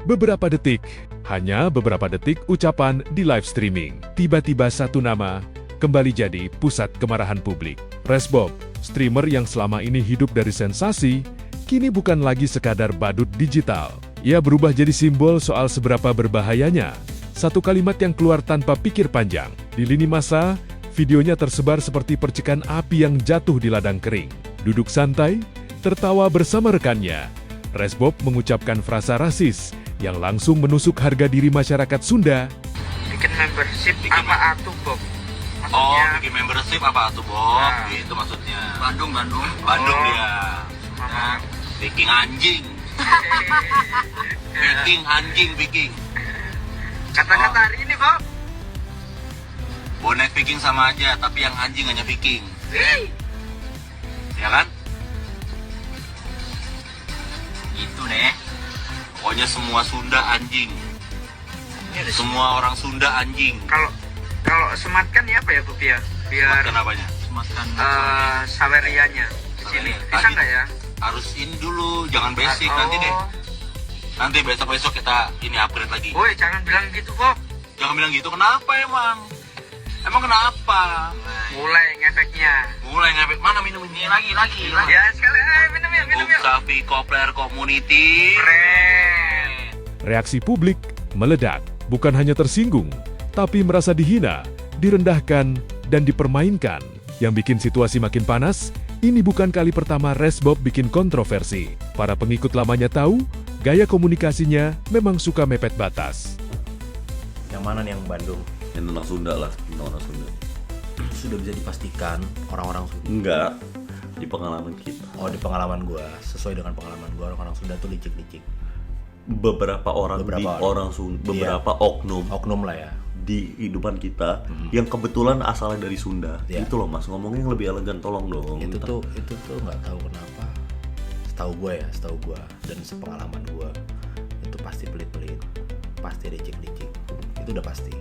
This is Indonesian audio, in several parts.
Beberapa detik, hanya beberapa detik ucapan di live streaming. Tiba-tiba satu nama kembali jadi pusat kemarahan publik. Resbob, streamer yang selama ini hidup dari sensasi, kini bukan lagi sekadar badut digital. Ia berubah jadi simbol soal seberapa berbahayanya satu kalimat yang keluar tanpa pikir panjang. Di lini masa, videonya tersebar seperti percikan api yang jatuh di ladang kering. Duduk santai, tertawa bersama rekannya, Resbob mengucapkan frasa rasis yang langsung menusuk harga diri masyarakat Sunda. Bikin membership apa atuh, Bob? Bikin membership apa tuh, Bob? Nah. Gitu maksudnya. Bandung dia. Nah, Viking anjing. Viking. Kata-kata hari ini, Bob. Bonek Viking sama aja, tapi yang anjing hanya Viking. Ya kan? Itu deh. Pokoknya semua Sunda anjing. Semua orang Sunda anjing. Kalau sematkan ya apa ya, Bob ya? Biar sematkan apanya? Sematkan sawerianya di sini. Bisa nggak ya? Harus ini dulu, jangan basic nanti deh. Nanti besok kita ini upgrade lagi. Woi, jangan bilang gitu, Bob. Jangan bilang gitu, kenapa emang? Emang kenapa? Mulai ngefeknya. Mana minum ini? Lagi. Ya, sekali minum yuk. Sapi Kopler Community. Keren. Reaksi publik meledak, bukan hanya tersinggung, tapi merasa dihina, direndahkan, dan dipermainkan. Yang bikin situasi makin panas, ini bukan kali pertama Resbob bikin kontroversi. Para pengikut lamanya tahu, gaya komunikasinya memang suka mepet batas. Yang mana nih yang Bandung? Yang tentang Sunda lah, tentang orang Sunda. Sudah bisa dipastikan orang-orang Sunda? Enggak, di pengalaman kita. Oh, di pengalaman gua, sesuai dengan pengalaman gua, orang-orang Sunda tuh licik-licik. Beberapa orang oknum lah ya di kehidupan kita yang kebetulan asalnya dari Sunda. Itu loh Mas, ngomongnya yang lebih elegan, tolong dong. Itu tuh nggak tahu kenapa. Setahu gua dan sepengalaman gua itu pasti pelit-pelit, pasti licik-licik. Itu udah pasti.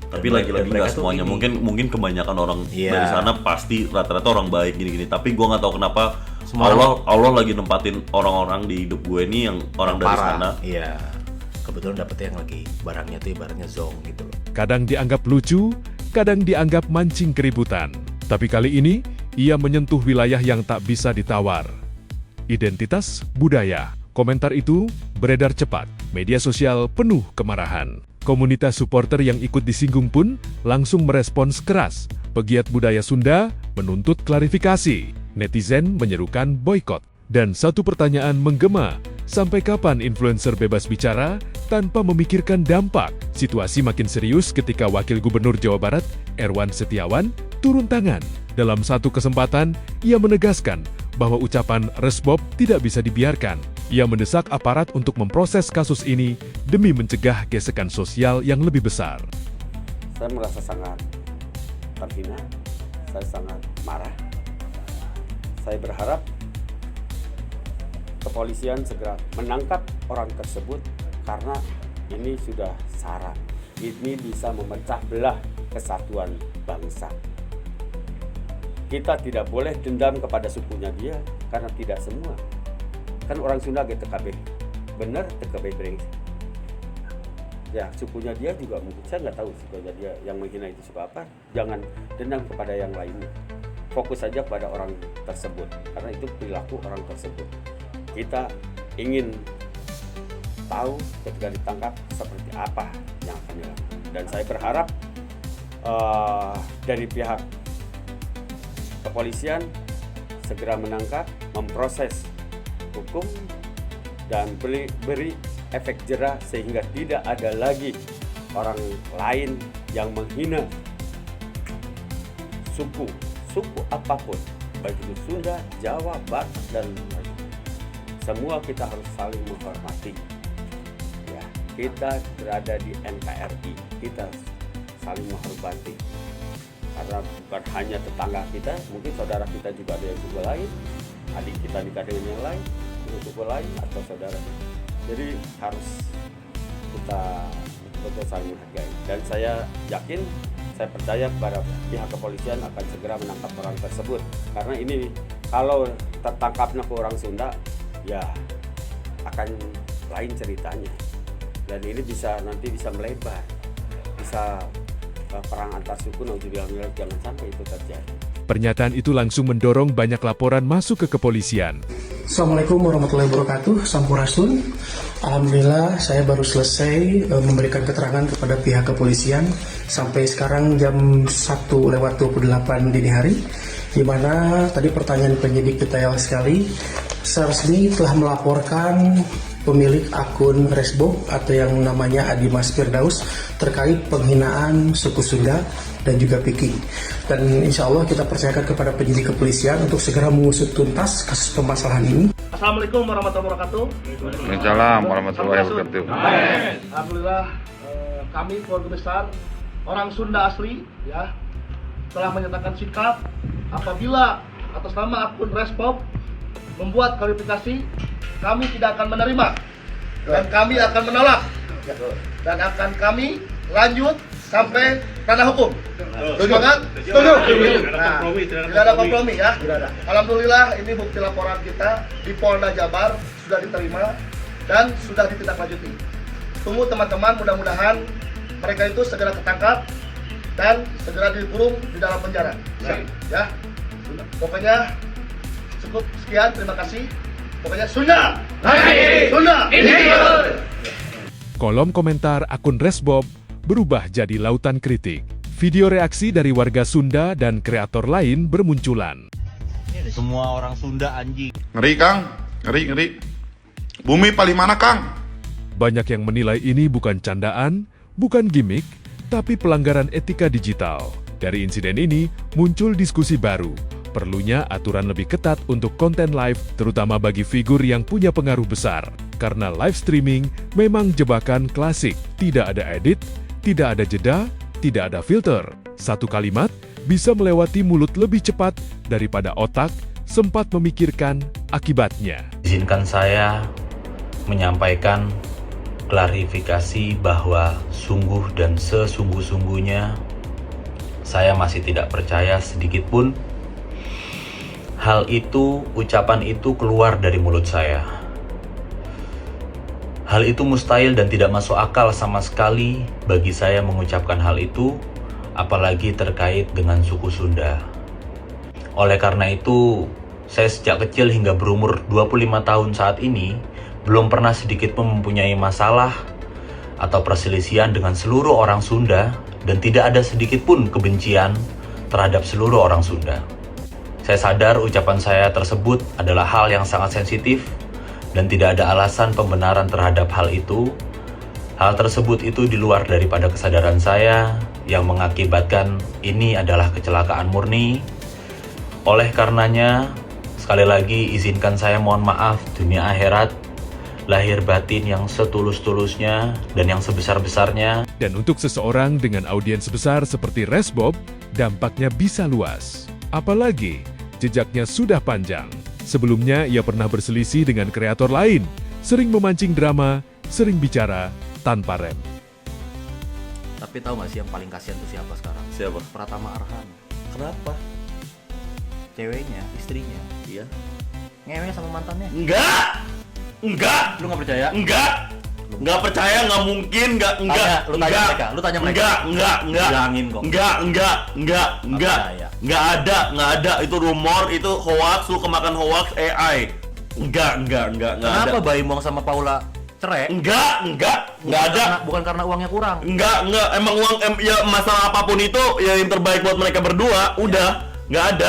Tapi lagi-lagi nggak semuanya. Mungkin kebanyakan orang dari sana pasti rata-rata orang baik gini-gini. Tapi gue nggak tahu kenapa Allah lagi nempatin orang-orang di hidup gue ini yang orang dari sana. Iya. Kebetulan dapetnya yang lagi barangnya tuh ibaratnya zong gitu loh. Kadang dianggap lucu, kadang dianggap mancing keributan. Tapi kali ini, ia menyentuh wilayah yang tak bisa ditawar. Identitas budaya. Komentar itu beredar cepat. Media sosial penuh kemarahan. Komunitas supporter yang ikut disinggung pun langsung merespons keras. Pegiat budaya Sunda menuntut klarifikasi. Netizen menyerukan boykot. Dan satu pertanyaan menggema, sampai kapan influencer bebas bicara tanpa memikirkan dampak? Situasi makin serius ketika Wakil Gubernur Jawa Barat, Erwan Setiawan, turun tangan. Dalam satu kesempatan, ia menegaskan bahwa ucapan Resbob tidak bisa dibiarkan. Ia mendesak aparat untuk memproses kasus ini demi mencegah gesekan sosial yang lebih besar. Saya merasa sangat terhina, saya sangat marah. Saya berharap kepolisian segera menangkap orang tersebut karena ini sudah sara. Ini bisa memecah belah kesatuan bangsa. Kita tidak boleh dendam kepada sukunya dia karena tidak semua. Kan orang Sunda TKB, bener TKB brengsek. Ya sukunya dia juga mungkin, saya nggak tahu sukunya dia yang menghina itu suku apa. Jangan dendam kepada yang lainnya. Fokus saja pada orang tersebut karena itu perilaku orang tersebut. Kita ingin tahu ketika ditangkap seperti apa yang akan dilakukan. Dan saya berharap dari pihak kepolisian segera menangkap, memproses hukum dan beri efek jera sehingga tidak ada lagi orang lain yang menghina suku apapun, baik itu Sunda, Jawa, Batak dan lain. Semua kita harus saling menghormati. Ya, kita berada di NKRI, kita saling menghormati. Karena bukan hanya tetangga kita, mungkin saudara kita juga ada yang suku lain, adik kita nikah dengan yang lain, dengan suku lain atau saudara. Jadi harus kita betul saling menghargai. Dan saya yakin, saya percaya kepada pihak kepolisian akan segera menangkap orang tersebut. Karena ini kalau tertangkapnya ke orang Sunda, ya akan lain ceritanya. Dan ini nanti bisa melebar, bisa perang antar suku, nauzubillah, jangan sampai itu terjadi. Pernyataan itu langsung mendorong banyak laporan masuk ke kepolisian. Assalamualaikum warahmatullahi wabarakatuh, Sampurasun. Alhamdulillah saya baru selesai memberikan keterangan kepada pihak kepolisian sampai sekarang jam 1:28 dini hari, di mana tadi pertanyaan penyidik detail sekali. Secara resmi telah melaporkan pemilik akun Resbob atau yang namanya Adimas Firdaus terkait penghinaan suku Sunda dan juga Piki. Dan insya Allah kita percayakan kepada penyidik kepolisian untuk segera mengusut tuntas kasus permasalahan ini. Assalamualaikum warahmatullahi wabarakatuh. Waalaikumsalam warahmatullahi wabarakatuh. Alhamdulillah, kami keluarga besar orang Sunda asli ya telah menyatakan sikap apabila atas nama akun Resbob membuat klarifikasi, kami tidak akan menerima dan kami akan menolak dan akan kami lanjut sampai ranah hukum. Semangat? Setuju? Nah, tidak ada kompromi ya. Alhamdulillah ini bukti laporan kita di Polda Jabar sudah diterima dan sudah ditindaklanjuti. Tunggu teman-teman, mudah-mudahan mereka itu segera ketangkap dan segera dikurung di dalam penjara. Ya. Pokoknya cukup sekian, terima kasih. Pokoknya Sunda! Sunda! Kolom komentar akun Resbob berubah jadi lautan kritik. Video reaksi dari warga Sunda dan kreator lain bermunculan. Semua orang Sunda anjing. Ngeri Kang, ngeri. Bumi paling mana Kang? Banyak yang menilai ini bukan candaan, bukan gimmick, tapi pelanggaran etika digital. Dari insiden ini muncul diskusi baru. Perlunya aturan lebih ketat untuk konten live, terutama bagi figur yang punya pengaruh besar. Karena live streaming memang jebakan klasik, tidak ada edit, tidak ada jeda, tidak ada filter. Satu kalimat bisa melewati mulut lebih cepat daripada otak sempat memikirkan akibatnya. Izinkan saya menyampaikan klarifikasi bahwa sungguh dan sesungguh-sungguhnya saya masih tidak percaya sedikit pun hal itu, ucapan itu keluar dari mulut saya. Hal itu mustahil dan tidak masuk akal sama sekali bagi saya mengucapkan hal itu, apalagi terkait dengan suku Sunda. Oleh karena itu, saya sejak kecil hingga berumur 25 tahun saat ini, belum pernah sedikit pun mempunyai masalah atau perselisihan dengan seluruh orang Sunda, dan tidak ada sedikit pun kebencian terhadap seluruh orang Sunda. Saya sadar ucapan saya tersebut adalah hal yang sangat sensitif dan tidak ada alasan pembenaran terhadap hal itu. Hal tersebut itu di luar daripada kesadaran saya yang mengakibatkan ini adalah kecelakaan murni. Oleh karenanya, sekali lagi izinkan saya mohon maaf dunia akhirat, lahir batin yang setulus-tulusnya dan yang sebesar-besarnya. Dan untuk seseorang dengan audiens besar seperti Resbob, dampaknya bisa luas. Apalagi jejaknya sudah panjang. Sebelumnya ia pernah berselisih dengan kreator lain, sering memancing drama, sering bicara tanpa rem. Tapi tahu gak sih yang paling kasihan itu siapa sekarang? Siapa? Pratama Arhan. Kenapa? Ceweknya, istrinya. Iya. Ngewenya sama mantannya. Enggak. Lu gak percaya? Enggak percaya, enggak mungkin, enggak. Lu tanya mereka. Enggak. Bilangin kok. Enggak. Enggak ada, itu rumor, itu hoax, lu kemakan hoax AI. Enggak ada. Kenapa Bayi Mong sama Paula cerai? Enggak ada. Bukan karena uangnya kurang. Enggak, emang uang ya masalah apapun itu ya yang terbaik buat mereka berdua, udah. Enggak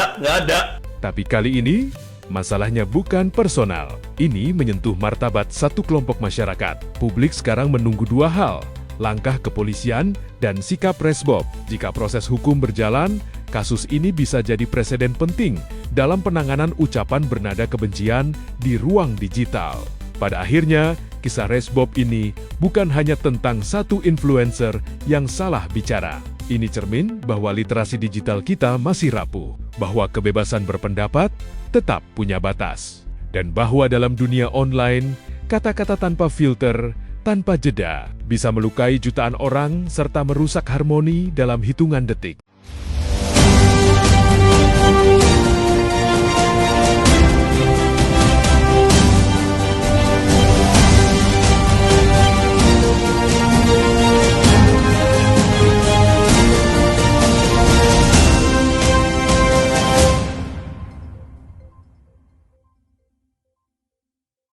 ada. Tapi kali ini, masalahnya bukan personal. Ini menyentuh martabat satu kelompok masyarakat. Publik sekarang menunggu dua hal, langkah kepolisian dan sikap Resbob. Jika proses hukum berjalan, kasus ini bisa jadi preseden penting dalam penanganan ucapan bernada kebencian di ruang digital. Pada akhirnya, kisah Resbob ini bukan hanya tentang satu influencer yang salah bicara. Ini cermin bahwa literasi digital kita masih rapuh, bahwa kebebasan berpendapat tetap punya batas, dan bahwa dalam dunia online, kata-kata tanpa filter, tanpa jeda, bisa melukai jutaan orang serta merusak harmoni dalam hitungan detik.